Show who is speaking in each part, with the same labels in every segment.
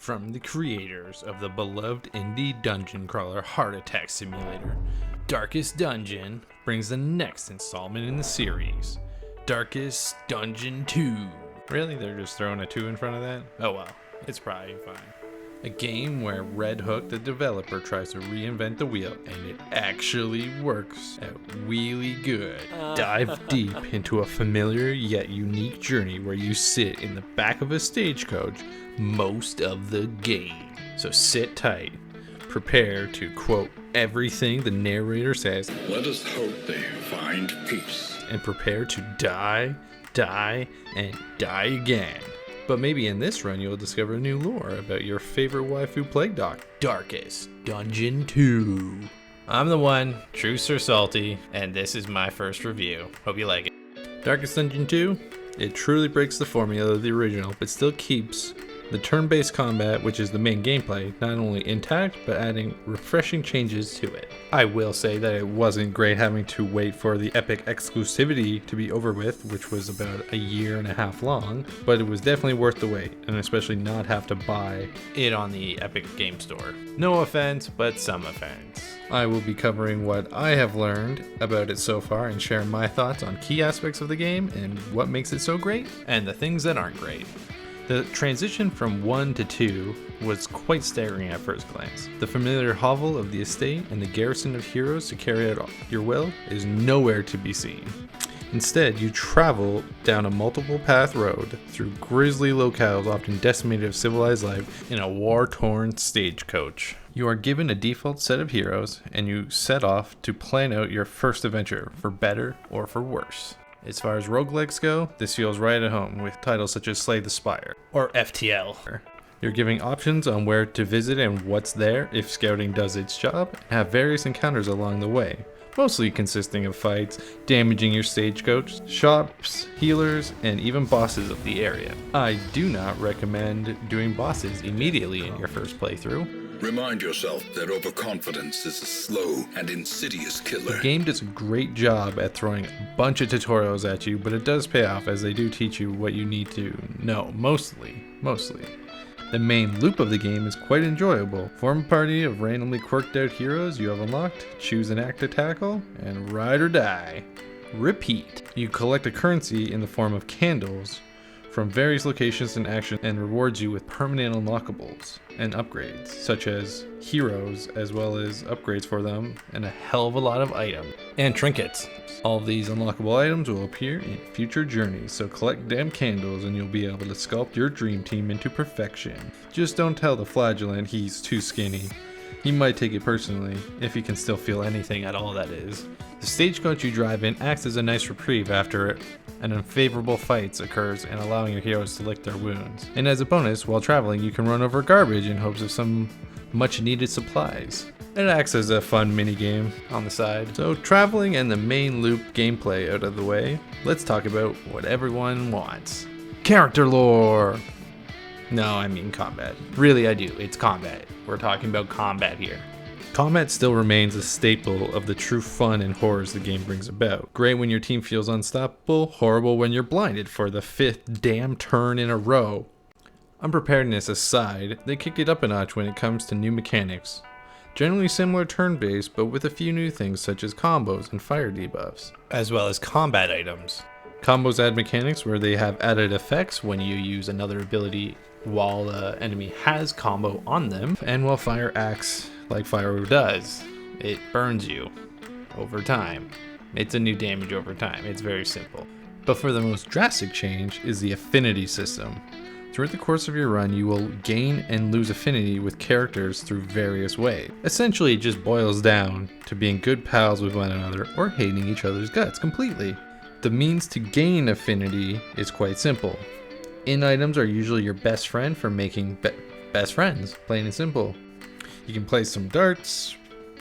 Speaker 1: From the creators of the beloved indie dungeon crawler Heart Attack Simulator, Darkest Dungeon brings the next installment in the series, Darkest Dungeon 2. Really? They're just throwing a 2 in front of that? Oh well, it's probably fine. A game where Red Hook, the developer, tries to reinvent the wheel, and it actually works out really good. Dive deep into a familiar yet unique journey where you sit in the back of a stagecoach most of the game. So sit tight, prepare to quote everything the narrator says.
Speaker 2: Let us hope they find peace.
Speaker 1: And prepare to die, and die again. But maybe in this run you'll discover new lore about your favorite waifu plague doc, Darkest Dungeon 2. I'm the one, True Sir Salty, and this is my first review. Hope you like it. Darkest Dungeon 2, it truly breaks the formula of the original, but still keeps the turn-based combat, which is the main gameplay, not only intact, but adding refreshing changes to it. I will say that it wasn't great having to wait for the Epic exclusivity to be over with, which was about a year and a half long, but it was definitely worth the wait, and especially not have to buy it on the Epic Game Store. No offense, but some offense. I will be covering what I have learned about it so far and share my thoughts on key aspects of the game and what makes it so great, and the things that aren't great. The transition from 1 to 2 was quite staggering at first glance. The familiar hovel of the estate and the garrison of heroes to carry out your will is nowhere to be seen. Instead, you travel down a multiple path road through grisly locales often decimated of civilized life in a war-torn stagecoach. You are given a default set of heroes, and you set off to plan out your first adventure, for better or for worse. As far as roguelikes go, this feels right at home with titles such as Slay the Spire, or FTL. You're giving options on where to visit and what's there if scouting does its job, and have various encounters along the way, mostly consisting of fights, damaging your stagecoach, shops, healers, and even bosses of the area. I do not recommend doing bosses immediately in your first playthrough.
Speaker 2: Remind yourself that overconfidence is a slow and insidious killer.
Speaker 1: The game does a great job at throwing a bunch of tutorials at you, but it does pay off as they do teach you what you need to know, mostly. The main loop of the game is quite enjoyable. Form a party of randomly quirked out heroes you have unlocked, choose an act to tackle, and ride or die. Repeat. You collect a currency in the form of candles from various locations and actions and rewards you with permanent unlockables and upgrades, such as heroes, as well as upgrades for them, and a hell of a lot of items. And trinkets. All of these unlockable items will appear in future journeys, so collect damn candles and you'll be able to sculpt your dream team into perfection. Just don't tell the flagellant he's too skinny. He might take it personally, if he can still feel anything at all, that is. The stagecoach you drive in acts as a nice reprieve after an unfavorable fight occurs and allowing your heroes to lick their wounds. And as a bonus, while traveling, you can run over garbage in hopes of some much needed supplies. It acts as a fun minigame on the side. So traveling and the main loop gameplay out of the way, let's talk about what everyone wants. Character lore! No, I mean combat. Really, I do. It's combat. We're talking about combat here. Combat still remains a staple of the true fun and horrors the game brings about. Great when your team feels unstoppable, horrible when you're blinded for the 5th damn turn in a row. Unpreparedness aside, they kick it up a notch when it comes to new mechanics. Generally similar turn-based, but with a few new things such as combos and fire debuffs, as well as combat items. Combos add mechanics where they have added effects when you use another ability while the enemy has combo on them, and while fire acts like fire does. It burns you over time. It's a new damage over time. It's very simple. But for the most drastic change is the affinity system. Throughout the course of your run, you will gain and lose affinity with characters through various ways. Essentially, it just boils down to being good pals with one another or hating each other's guts completely. The means to gain affinity is quite simple. In items are usually your best friend for making best friends, plain and simple. You can play some darts,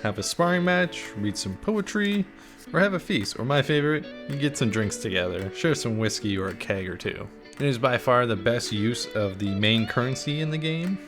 Speaker 1: have a sparring match, read some poetry, or have a feast, or my favorite, you get some drinks together, share some whiskey or a keg or two. It is by far the best use of the main currency in the game,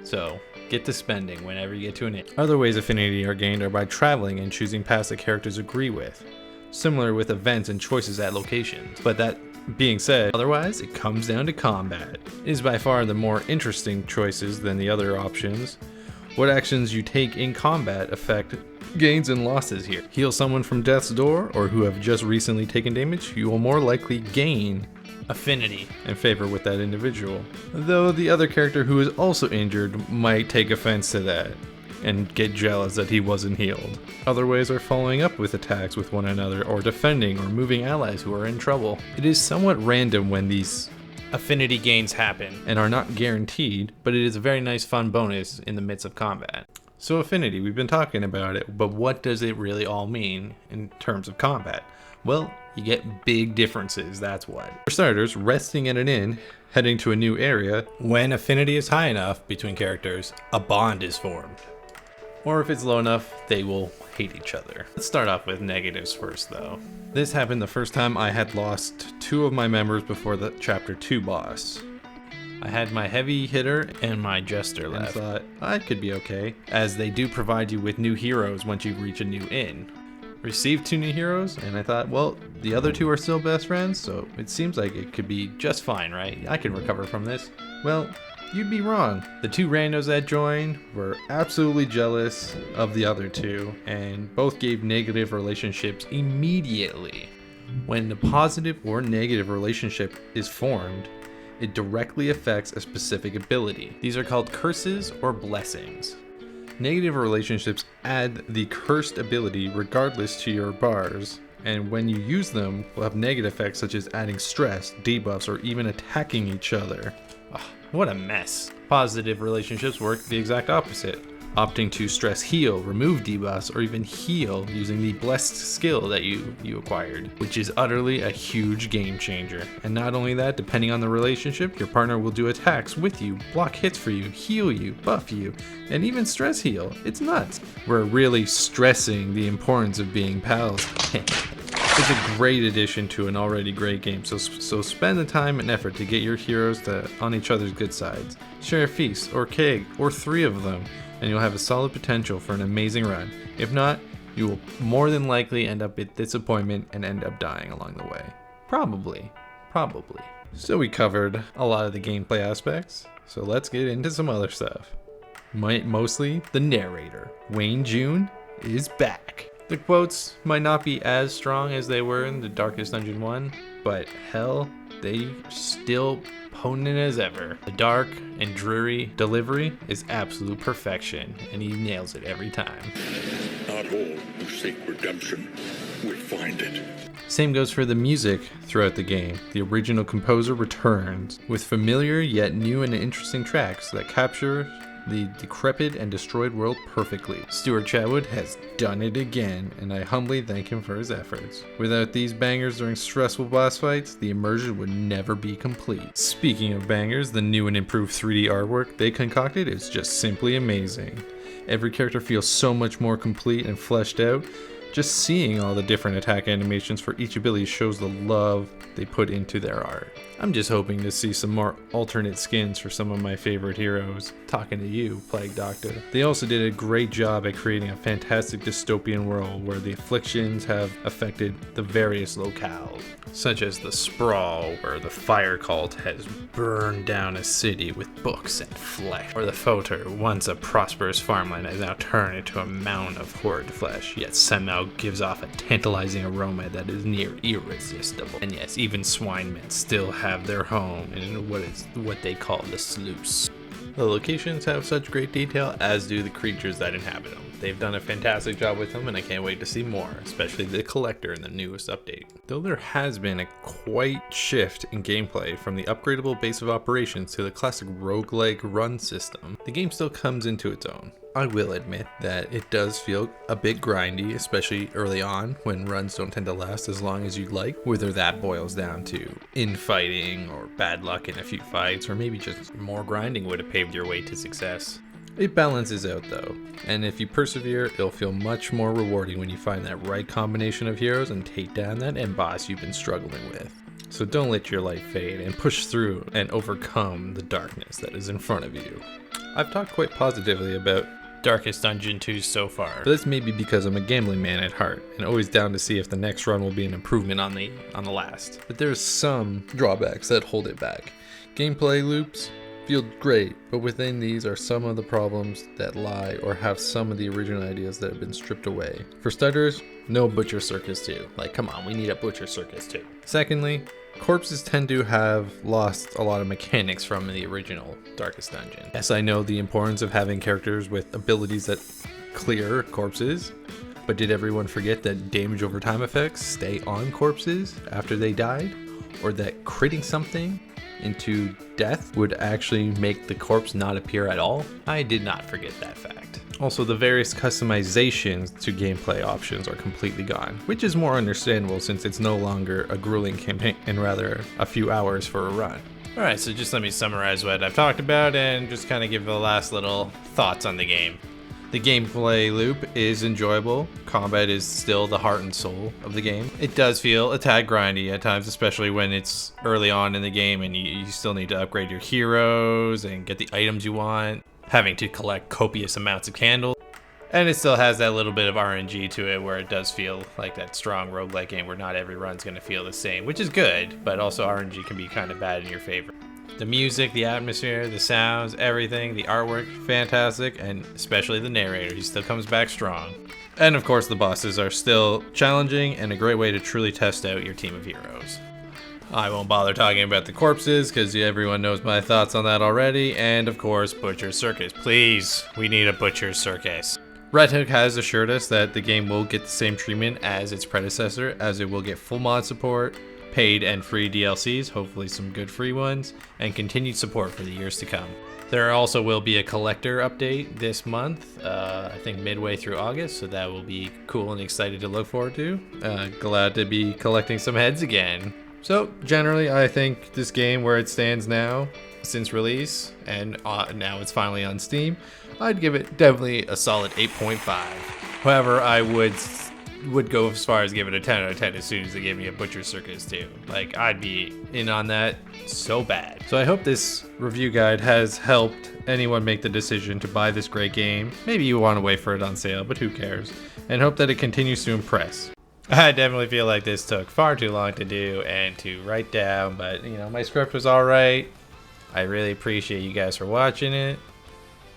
Speaker 1: so get to spending whenever you get to an inn. Other ways affinity are gained are by traveling and choosing paths that characters agree with, similar with events and choices at locations, but that being said, otherwise, it comes down to combat. It is by far the more interesting choices than the other options. What actions you take in combat affect gains and losses here. Heal someone from death's door or who have just recently taken damage, you will more likely gain affinity and favor with that individual. Though the other character who is also injured might take offense to that and get jealous that he wasn't healed. Other ways are following up with attacks with one another or defending or moving allies who are in trouble. It is somewhat random when these affinity gains happen and are not guaranteed, but it is a very nice fun bonus in the midst of combat. So affinity, we've been talking about it, but what does it really all mean in terms of combat? Well, you get big differences, that's what. For starters, resting at an inn, heading to a new area, when affinity is high enough between characters, a bond is formed. Or if it's low enough, they will hate each other. Let's start off with negatives first though. This happened the first time I had lost 2 of my members before the chapter 2 boss. I had my heavy hitter and my jester left. And thought I could be okay, as they do provide you with new heroes once you reach a new inn. Received 2 new heroes, and I thought, well, the other 2 are still best friends, so it seems like it could be just fine, right? I can recover from this. Well, you'd be wrong. The 2 randos that joined were absolutely jealous of the other 2, and both gave negative relationships immediately. When a positive or negative relationship is formed, it directly affects a specific ability. These are called curses or blessings. Negative relationships add the cursed ability regardless to your bars, and when you use them, will have negative effects such as adding stress, debuffs, or even attacking each other. Ugh, what a mess. Positive relationships work the exact opposite, opting to stress heal, remove debuffs, or even heal using the blessed skill that you acquired, which is utterly a huge game changer. And not only that, depending on the relationship, your partner will do attacks with you, block hits for you, heal you, buff you, and even stress heal. It's nuts. We're really stressing the importance of being pals. It's a great addition to an already great game, so spend the time and effort to get your heroes on each other's good sides. Share a feast, or keg, or 3 of them, and you'll have a solid potential for an amazing run. If not, you will more than likely end up with disappointment and end up dying along the way. Probably. So we covered a lot of the gameplay aspects, so let's get into some other stuff. Mostly the narrator. Wayne June is back. The quotes might not be as strong as they were in the Darkest Dungeon 1, but hell, they still potent as ever. The dark and dreary delivery is absolute perfection, and he nails it every time.
Speaker 2: Not all who seek redemption will find it.
Speaker 1: Same goes for the music throughout the game. The original composer returns with familiar yet new and interesting tracks that capture the decrepit and destroyed world perfectly. Stuart Chatwood has done it again, and I humbly thank him for his efforts. Without these bangers during stressful boss fights, the immersion would never be complete. Speaking of bangers, the new and improved 3D artwork they concocted is just simply amazing. Every character feels so much more complete and fleshed out. Just seeing all the different attack animations for each ability shows the love they put into their art. I'm just hoping to see some more alternate skins for some of my favorite heroes. Talking to you, Plague Doctor. They also did a great job at creating a fantastic dystopian world where the afflictions have affected the various locales, such as the Sprawl, where the fire cult has burned down a city with books and flesh, or the Foter, once a prosperous farmland, has now turned into a mound of horrid flesh, yet somehow gives off a tantalizing aroma that is near irresistible. And yes, even swine men still have their home in what they call the sluice. The locations have such great detail, as do the creatures that inhabit them. They've done a fantastic job with them, and I can't wait to see more, especially the collector in the newest update. Though there has been a quite shift in gameplay from the upgradable base of operations to the classic roguelike run system, the game still comes into its own. I will admit that it does feel a bit grindy, especially early on when runs don't tend to last as long as you'd like, whether that boils down to infighting or bad luck in a few fights, or maybe just more grinding would have paved your way to success. It balances out though, and if you persevere, it'll feel much more rewarding when you find that right combination of heroes and take down that end boss you've been struggling with. So don't let your light fade and push through and overcome the darkness that is in front of you. I've talked quite positively about
Speaker 3: Darkest Dungeon 2 so far.
Speaker 1: But that's maybe because I'm a gambling man at heart and always down to see if the next run will be an improvement on the last. But there's some drawbacks that hold it back. Gameplay loops feel great, but within these are some of the problems that lie or have some of the original ideas that have been stripped away. For starters, no Butchers Circus 2. Like, come on, we need a Butchers Circus 2. Secondly, corpses tend to have lost a lot of mechanics from the original Darkest Dungeon. Yes, I know the importance of having characters with abilities that clear corpses, but did everyone forget that damage over time effects stay on corpses after they died? Or that critting something into death would actually make the corpse not appear at all?
Speaker 3: I did not forget that fact.
Speaker 1: Also, the various customizations to gameplay options are completely gone, which is more understandable since it's no longer a grueling campaign and rather a few hours for a run.
Speaker 3: Alright, so just let me summarize what I've talked about and just kind of give the last little thoughts on the game.
Speaker 1: The gameplay loop is enjoyable. Combat is still the heart and soul of the game.
Speaker 3: It does feel a tad grindy at times, especially when it's early on in the game and you still need to upgrade your heroes and get the items you want, having to collect copious amounts of candles. And it still has that little bit of RNG to it where it does feel like that strong roguelike game where not every run's going to feel the same, which is good, but also RNG can be kind of bad in your favor. The music, the atmosphere, the sounds, everything, the artwork, fantastic, and especially the narrator, he still comes back strong. And of course the bosses are still challenging and a great way to truly test out your team of heroes. I won't bother talking about the corpses because everyone knows my thoughts on that already, and of course Butchers Circus. Please, we need a Butchers Circus. Red Hook has assured us that the game will get the same treatment as its predecessor, as it will get full mod support, paid and free DLCs, hopefully some good free ones, and continued support for the years to come. There also will be a collector update this month, I think midway through August, so that will be cool and excited to look forward to. Glad to be collecting some heads again. So generally I think this game where it stands now, since release, and now it's finally on Steam, I'd give it definitely a solid 8.5. However, I would go as far as give it a 10 out of 10 as soon as they gave me a Butcher Circus too. Like, I'd be in on that so bad. So I hope this review guide has helped anyone make the decision to buy this great game. Maybe you want to wait for it on sale, but who cares? And hope that it continues to impress. I definitely feel like this took far too long to do and to write down, but you know, my script was alright. I really appreciate you guys for watching it.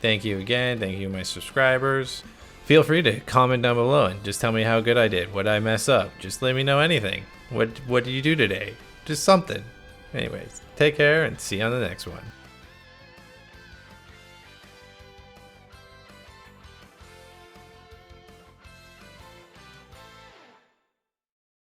Speaker 3: Thank you again. Thank you, my subscribers. Feel free to comment down below and just tell me how good I did. What did I mess up? Just let me know anything. What did you do today? Just something. Anyways, take care and see you on the next one.